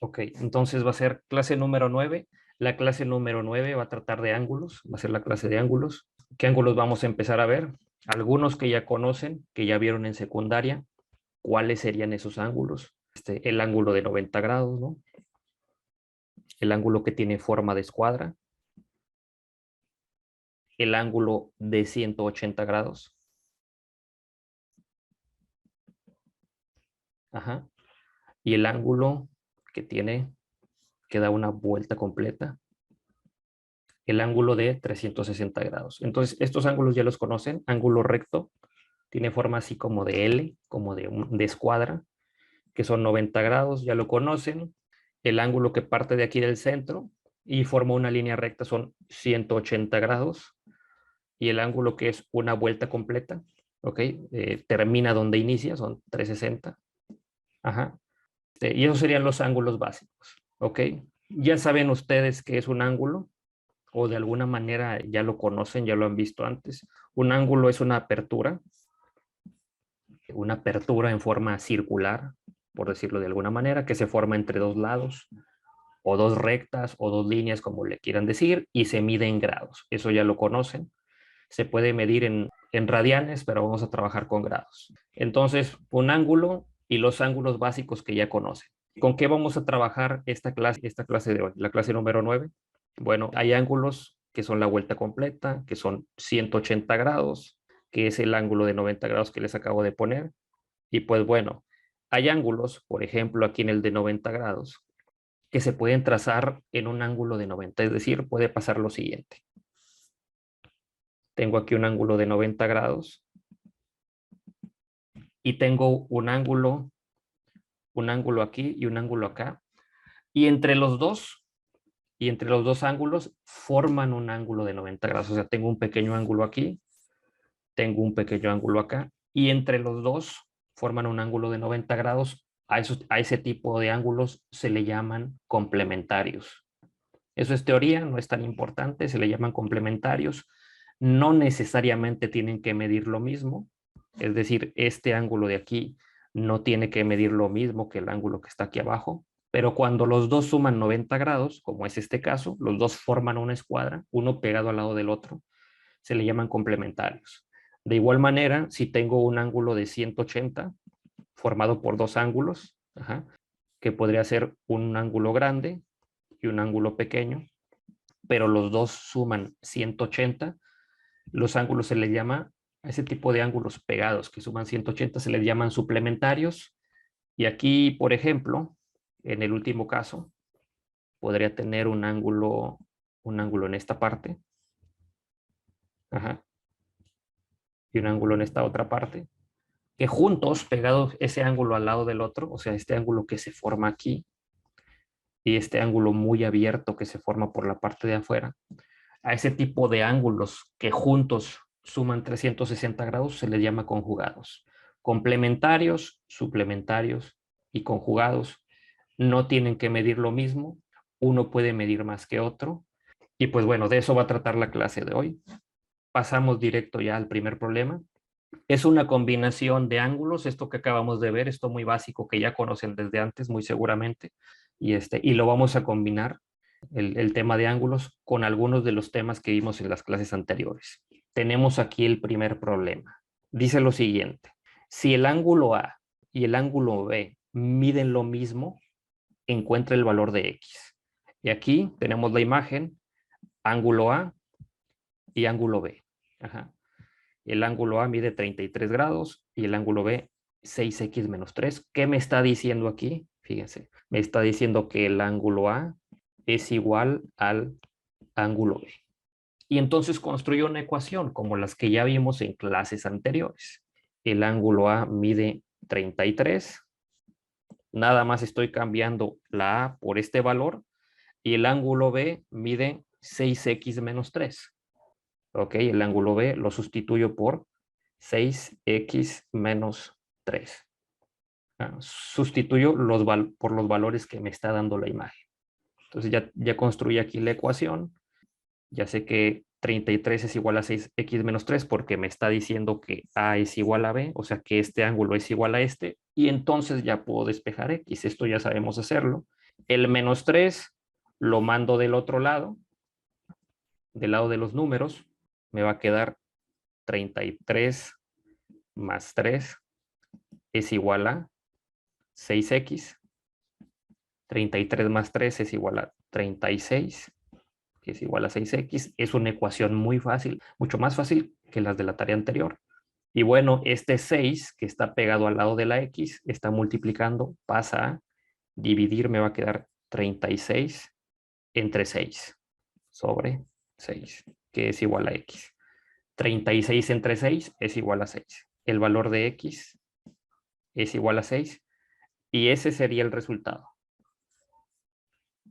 Ok, entonces va a ser clase número 9. La clase número 9 va a tratar de ángulos, va a ser la clase de ángulos. ¿Qué ángulos vamos a empezar a ver? Algunos que ya conocen, que ya vieron en secundaria. ¿Cuáles serían esos ángulos? El ángulo de 90 grados, ¿no? El ángulo que tiene forma de escuadra. El ángulo de 180 grados. Ajá. Y el ángulo que tiene, que da una vuelta completa. El ángulo de 360 grados. Entonces, estos ángulos ya los conocen. Ángulo recto tiene forma así como de L, como de escuadra, que son 90 grados, ya lo conocen. El ángulo que parte de aquí del centro y forma una línea recta son 180 grados. Y el ángulo que es una vuelta completa, ¿ok? Termina donde inicia, son 360. Ajá. Y esos serían los ángulos básicos, ¿ok? Ya saben ustedes qué es un ángulo, o de alguna manera ya lo conocen, ya lo han visto antes. Un ángulo es una apertura en forma circular, por decirlo de alguna manera, que se forma entre dos lados, o dos rectas, o dos líneas, como le quieran decir, y se mide en grados. Eso ya lo conocen. Se puede medir en radianes, pero vamos a trabajar con grados. Entonces, un ángulo y los ángulos básicos que ya conocen. ¿Con qué vamos a trabajar esta clase de hoy? La clase número 9. Bueno, hay ángulos que son la vuelta completa, que son 180 grados, que es el ángulo de 90 grados que les acabo de poner. Y pues bueno, hay ángulos, por ejemplo, aquí en el de 90 grados, que se pueden trazar en un ángulo de 90, es decir, puede pasar lo siguiente. Tengo aquí un ángulo de 90 grados y tengo un ángulo aquí y un ángulo acá. Y entre los dos, ángulos forman un ángulo de 90 grados. O sea, tengo un pequeño ángulo aquí, tengo un pequeño ángulo acá, y entre los dos forman un ángulo de 90 grados. A ese tipo de ángulos se le llaman complementarios. Eso es teoría, no es tan importante, se le llaman complementarios. No necesariamente tienen que medir lo mismo, es decir, este ángulo de aquí no tiene que medir lo mismo que el ángulo que está aquí abajo, pero cuando los dos suman 90 grados, como es este caso, los dos forman una escuadra, uno pegado al lado del otro, se le llaman complementarios. De igual manera, si tengo un ángulo de 180 formado por dos ángulos, que podría ser un ángulo grande y un ángulo pequeño, pero los dos suman 180, los ángulos se les llama, a ese tipo de ángulos pegados que suman 180 se les llaman suplementarios. Y aquí, por ejemplo, en el último caso, podría tener un ángulo en esta parte, ajá, y un ángulo en esta otra parte, que juntos, pegados ese ángulo al lado del otro, o sea, este ángulo que se forma aquí y este ángulo muy abierto que se forma por la parte de afuera, a ese tipo de ángulos que juntos suman 360 grados se les llama conjugados. Complementarios, suplementarios y conjugados no tienen que medir lo mismo, uno puede medir más que otro. Y pues bueno, de eso va a tratar la clase de hoy. Pasamos directo ya al primer problema. Es una combinación de ángulos, esto que acabamos de ver, esto muy básico que ya conocen desde antes, muy seguramente, y lo vamos a combinar el tema de ángulos con algunos de los temas que vimos en las clases anteriores. Tenemos aquí el primer problema. Dice lo siguiente: si el ángulo A y el ángulo B miden lo mismo, encuentra el valor de X. Y aquí tenemos la imagen, ángulo A y ángulo B. Ajá. El ángulo A mide 33 grados y el ángulo B 6x menos 3. ¿Qué me está diciendo aquí? Fíjense, me está diciendo que el ángulo A es igual al ángulo B. Y entonces construyo una ecuación como las que ya vimos en clases anteriores. El ángulo A mide 33. Nada más estoy cambiando la A por este valor. Y el ángulo B mide 6x menos 3. Ok, el ángulo B lo sustituyo por 6x menos 3. Sustituyo por los valores que me está dando la imagen. Entonces ya construí aquí la ecuación. Ya sé que 33 es igual a 6x menos 3 porque me está diciendo que A es igual a B, o sea que este ángulo es igual a este, y entonces ya puedo despejar X. Esto ya sabemos hacerlo. El menos 3 lo mando del otro lado, del lado de los números, me va a quedar 33 más 3 es igual a 6x. 33 más 3 es igual a 36, que es igual a 6x. Es una ecuación muy fácil, mucho más fácil que las de la tarea anterior. Y bueno, este 6 que está pegado al lado de la x, está multiplicando, pasa a dividir, me va a quedar 36 entre 6 sobre 6, que es igual a x. 36 entre 6 es igual a 6. El valor de x es igual a 6 y ese sería el resultado.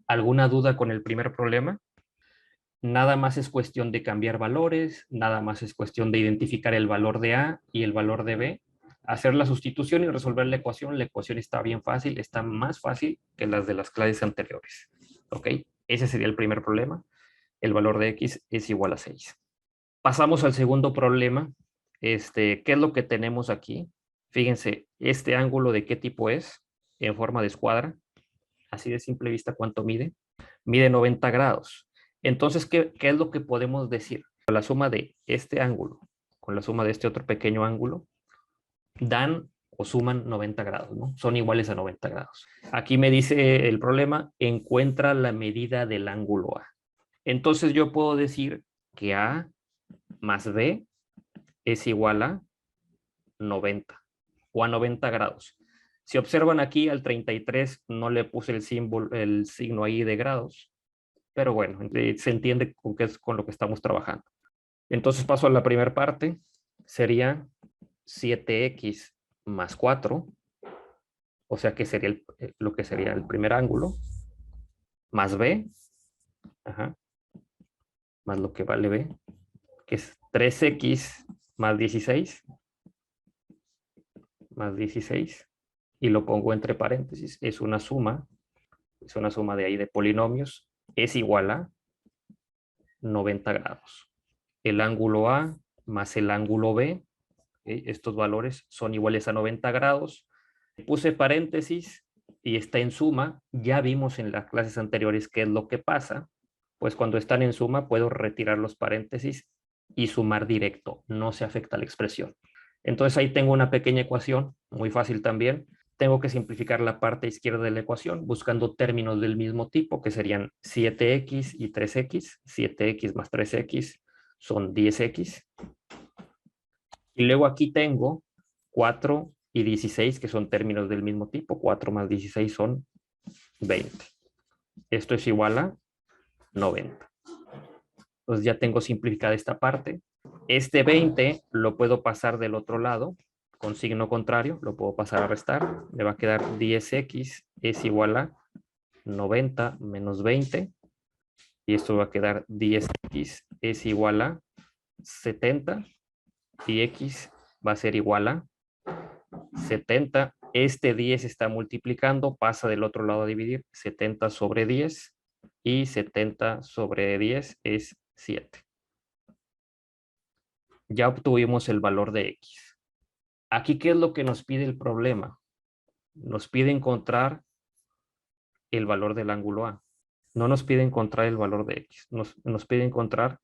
¿Alguna duda con el primer problema? Nada más es cuestión de cambiar valores, nada más es cuestión de identificar el valor de A y el valor de B, hacer la sustitución y resolver la ecuación. La ecuación está bien fácil, está más fácil que las de las clases anteriores. ¿Ok? Ese sería el primer problema. El valor de X es igual a 6. Pasamos al segundo problema. ¿Qué es lo que tenemos aquí? Fíjense, este ángulo de qué tipo es, en forma de escuadra. Así de simple vista, ¿cuánto mide? Mide 90 grados. Entonces, ¿qué es lo que podemos decir? La suma de este ángulo con la suma de este otro pequeño ángulo dan o suman 90 grados, ¿no? Son iguales a 90 grados. Aquí me dice el problema, encuentra la medida del ángulo A. Entonces yo puedo decir que A más B es igual a 90 o a 90 grados. Si observan aquí al 33 no le puse el signo ahí de grados, pero bueno, se entiende con qué es con lo que estamos trabajando. Entonces paso a la primera parte, sería 7x más 4, o sea que sería lo que sería el primer ángulo, más b, ajá, más lo que vale b, que es 3x más 16, y lo pongo entre paréntesis, es una suma de ahí de polinomios, es igual a 90 grados. El ángulo A más el ángulo B, ¿okay? Estos valores son iguales a 90 grados. Puse paréntesis y está en suma. Ya vimos en las clases anteriores qué es lo que pasa. Pues cuando están en suma puedo retirar los paréntesis y sumar directo. No se afecta la expresión. Entonces ahí tengo una pequeña ecuación, muy fácil también. Tengo que simplificar la parte izquierda de la ecuación buscando términos del mismo tipo, que serían 7x y 3x. 7x más 3x son 10x. Y luego aquí tengo 4 y 16, que son términos del mismo tipo. 4 más 16 son 20. Esto es igual a 90. Entonces ya tengo simplificada esta parte. Este 20 lo puedo pasar del otro lado con signo contrario, lo puedo pasar a restar. Me va a quedar 10x es igual a 90 menos 20. Y esto va a quedar 10x es igual a 70. Y x va a ser igual a 70. Este 10 está multiplicando, pasa del otro lado a dividir. 70 sobre 10. Y 70 sobre 10 es 7. Ya obtuvimos el valor de x. Aquí, ¿qué es lo que nos pide el problema? Nos pide encontrar el valor del ángulo A. No nos pide encontrar el valor de x. Nos pide encontrar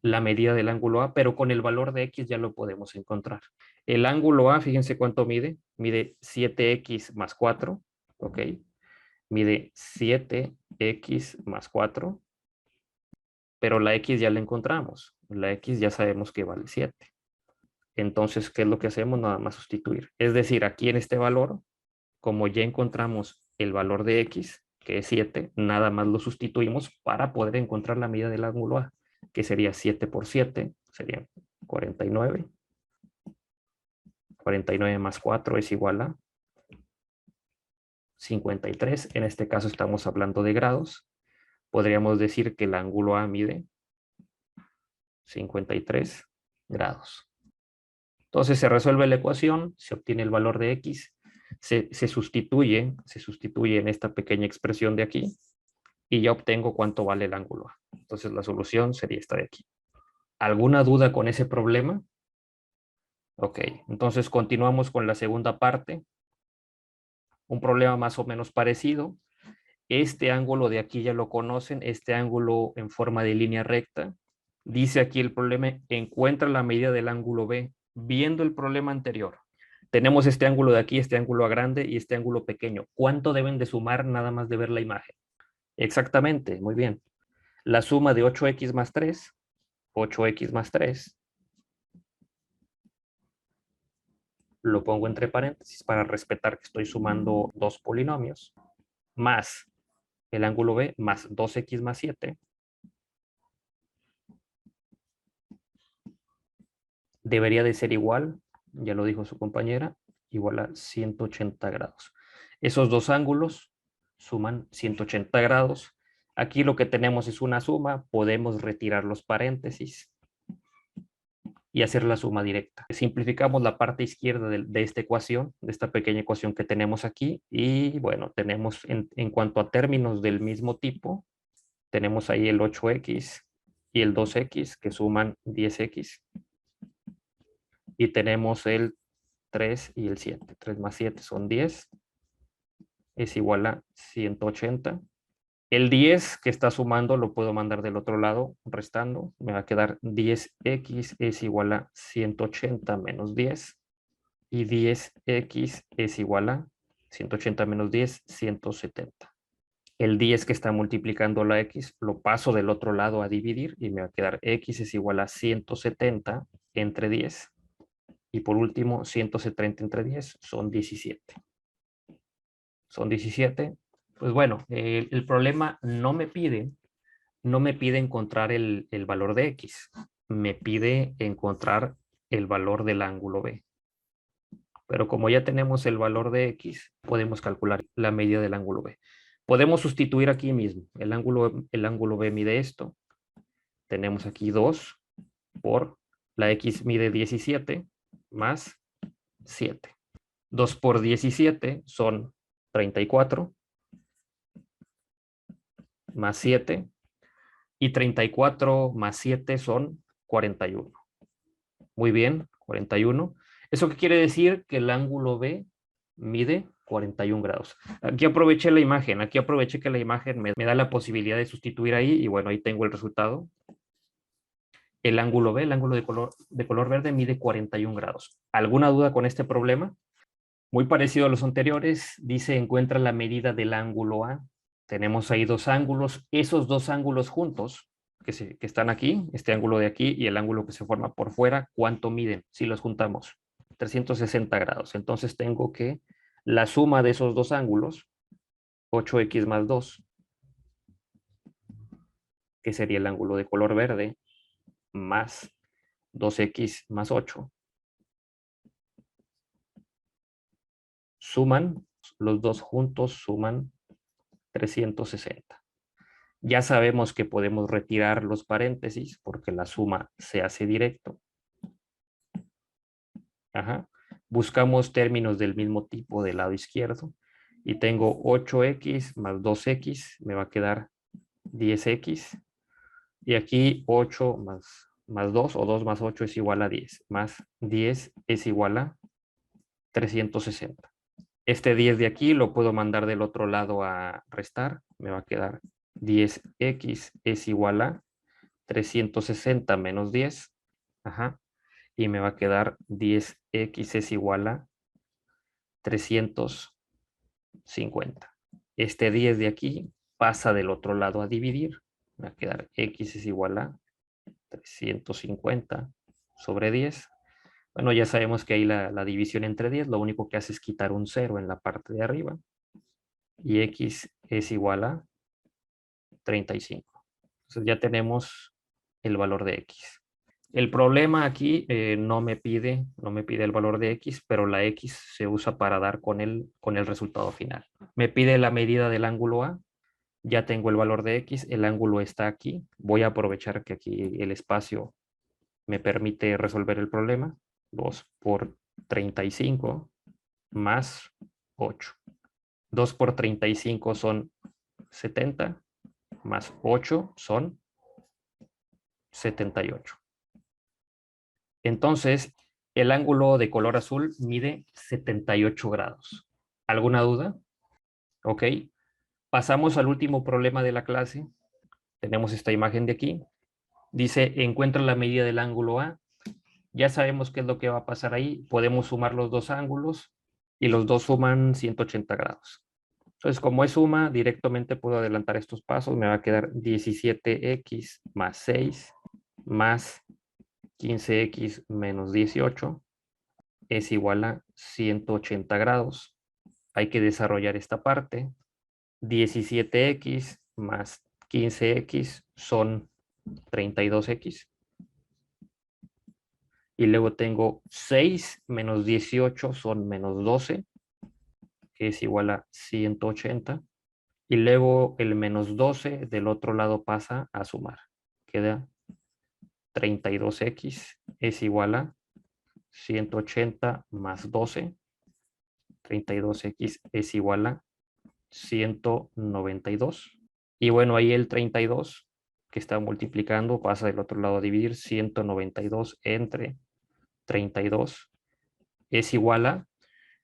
la medida del ángulo A, pero con el valor de x ya lo podemos encontrar. El ángulo A, fíjense cuánto mide. Mide 7x más 4, ¿ok? Mide 7x más 4, pero la x ya la encontramos. La x ya sabemos que vale 7. Entonces, ¿qué es lo que hacemos? Nada más sustituir. Es decir, aquí en este valor, como ya encontramos el valor de x, que es 7, nada más lo sustituimos para poder encontrar la medida del ángulo A, que sería 7 por 7, serían 49. 49 más 4 es igual a 53. En este caso estamos hablando de grados. Podríamos decir que el ángulo A mide 53 grados. Entonces se resuelve la ecuación, se obtiene el valor de x, se sustituye en esta pequeña expresión de aquí y ya obtengo cuánto vale el ángulo A. Entonces la solución sería esta de aquí. ¿Alguna duda con ese problema? Ok, entonces continuamos con la segunda parte. Un problema más o menos parecido. Este ángulo de aquí ya lo conocen, este ángulo en forma de línea recta. Dice aquí el problema, encuentra la medida del ángulo B. Viendo el problema anterior, tenemos este ángulo de aquí, este ángulo grande y este ángulo pequeño. ¿Cuánto deben de sumar nada más de ver la imagen? Exactamente, muy bien. La suma de 8x más 3, 8x más 3, lo pongo entre paréntesis para respetar que estoy sumando dos polinomios, más el ángulo B más 2x más 7, debería de ser igual, ya lo dijo su compañera, igual a 180 grados. Esos dos ángulos suman 180 grados. Aquí lo que tenemos es una suma, podemos retirar los paréntesis y hacer la suma directa. Simplificamos la parte izquierda de esta ecuación, de esta pequeña ecuación que tenemos aquí, y bueno, tenemos en cuanto a términos del mismo tipo, tenemos ahí el 8x y el 2x que suman 10x, y tenemos el 3 y el 7. 3 más 7 son 10, es igual a 180. El 10 que está sumando lo puedo mandar del otro lado, restando. Me va a quedar 10x es igual a 180 menos 10. Y 10x es igual a 180 menos 10, 170. El 10 que está multiplicando la x lo paso del otro lado a dividir y me va a quedar x es igual a 170 entre 10. Y por último, 170 entre 10 son 17. Son 17. Pues bueno, el problema no me pide encontrar el valor de x, me pide encontrar el valor del ángulo B. Pero como ya tenemos el valor de x, podemos calcular la medida del ángulo B. Podemos sustituir aquí mismo. El ángulo B mide esto. Tenemos aquí 2 por la x mide 17 más 7. 2 por 17 son 34 más 7. Y 34 más 7 son 41. Muy bien, 41. ¿Eso qué quiere decir? Que el ángulo B mide 41 grados. Aquí aproveché la imagen, aquí aproveché que la imagen me da la posibilidad de sustituir ahí y bueno, ahí tengo el resultado. El ángulo B, el ángulo de color verde mide 41 grados. ¿Alguna duda con este problema? Muy parecido a los anteriores, dice encuentra la medida del ángulo A. Tenemos ahí dos ángulos, esos dos ángulos juntos que están aquí, este ángulo de aquí y el ángulo que se forma por fuera, ¿cuánto miden? Si los juntamos, 360 grados. Entonces tengo que la suma de esos dos ángulos, 8x más 2, que sería el ángulo de color verde, más 2x más 8, suman, los dos juntos suman 360. Ya sabemos que podemos retirar los paréntesis porque la suma se hace directo. Ajá. Buscamos términos del mismo tipo del lado izquierdo y tengo 8x más 2x, me va a quedar 10x. Y aquí 8 más 2 o 2 más 8 es igual a 10, más 10 es igual a 360. Este 10 de aquí lo puedo mandar del otro lado a restar, me va a quedar 10x es igual a 360 menos 10, ajá, y me va a quedar 10x es igual a 350. Este 10 de aquí pasa del otro lado a dividir, me va a quedar x es igual a 350 sobre 10. Bueno, ya sabemos que ahí la división entre 10 lo único que hace es quitar un 0 en la parte de arriba y x es igual a 35. Entonces ya tenemos el valor de x. El problema aquí no me pide el valor de x, pero la x se usa para dar con el resultado final. Me pide la medida del ángulo A, ya tengo el valor de x, el ángulo está aquí. Voy a aprovechar que aquí el espacio me permite resolver el problema. 2 por 35 más 8. 2 por 35 son 70, más 8 son 78. Entonces, el ángulo de color azul mide 78 grados. ¿Alguna duda? Ok. Pasamos al último problema de la clase. Tenemos esta imagen de aquí. Dice, encuentra la medida del ángulo A. Ya sabemos qué es lo que va a pasar ahí. Podemos sumar los dos ángulos y los dos suman 180 grados. Entonces, como es suma, directamente puedo adelantar estos pasos. Me va a quedar 17x más 6 más 15x menos 18 es igual a 180 grados. Hay que desarrollar esta parte. 17x más 15x son 32x. Y luego tengo 6 menos 18 son menos 12, que es igual a 180. Y luego el menos 12 del otro lado pasa a sumar. Queda 32x es igual a 180 más 12. 32x es igual a 192. Y bueno, ahí el 32 que está multiplicando pasa del otro lado a dividir. 192 entre 32 es igual a,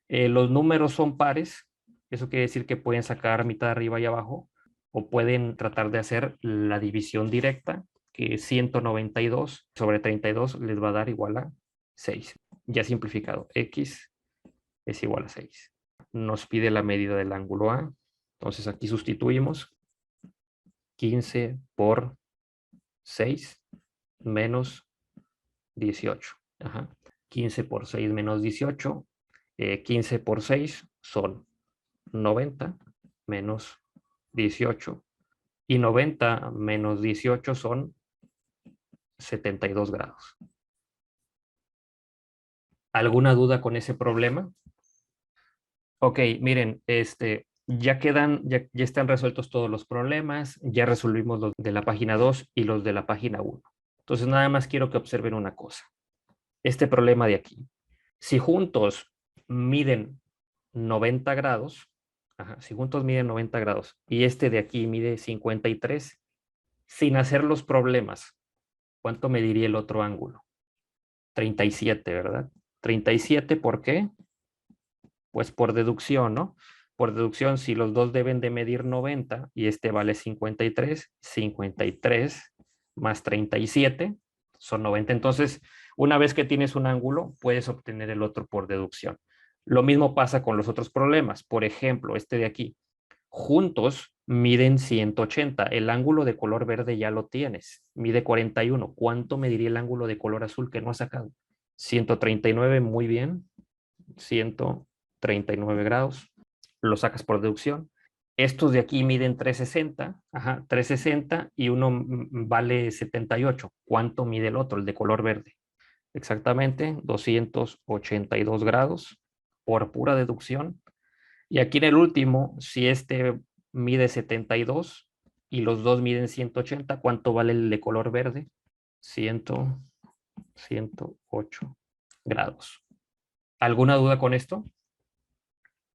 los números son pares, eso quiere decir que pueden sacar mitad arriba y abajo, o pueden tratar de hacer la división directa, que 192 sobre 32 les va a dar igual a 6. Ya simplificado, x es igual a 6. Nos pide la medida del ángulo A, entonces aquí sustituimos 15 por 6 menos 18. Ajá. 15 por 6 menos 18. 15 por 6 son 90 menos 18. Y 90 menos 18 son 72 grados. ¿Alguna duda con ese problema? Ok, miren, ya están resueltos todos los problemas, ya resolvimos los de la página 2 y los de la página 1. Entonces, nada más quiero que observen una cosa. Este problema de aquí. Si juntos miden 90 grados, si juntos miden 90 grados y este de aquí mide 53, sin hacer los problemas, ¿cuánto mediría el otro ángulo? 37, ¿verdad? 37, ¿por qué? Pues por deducción, ¿no? Por deducción, si los dos deben de medir 90 y este vale 53, 53 más 37 son 90. Entonces, una vez que tienes un ángulo, puedes obtener el otro por deducción. Lo mismo pasa con los otros problemas. Por ejemplo, este de aquí. Juntos miden 180. El ángulo de color verde ya lo tienes. Mide 41. ¿Cuánto mediría el ángulo de color azul que no has sacado? 139, muy bien. 139 grados. Lo sacas por deducción. Estos de aquí miden 360. 360 y uno vale 78. ¿Cuánto mide el otro, el de color verde? Exactamente 282 grados por pura deducción. Y aquí en el último, si este mide 72 y los dos miden 180, ¿cuánto vale el de color verde? 108 grados. ¿Alguna duda con esto?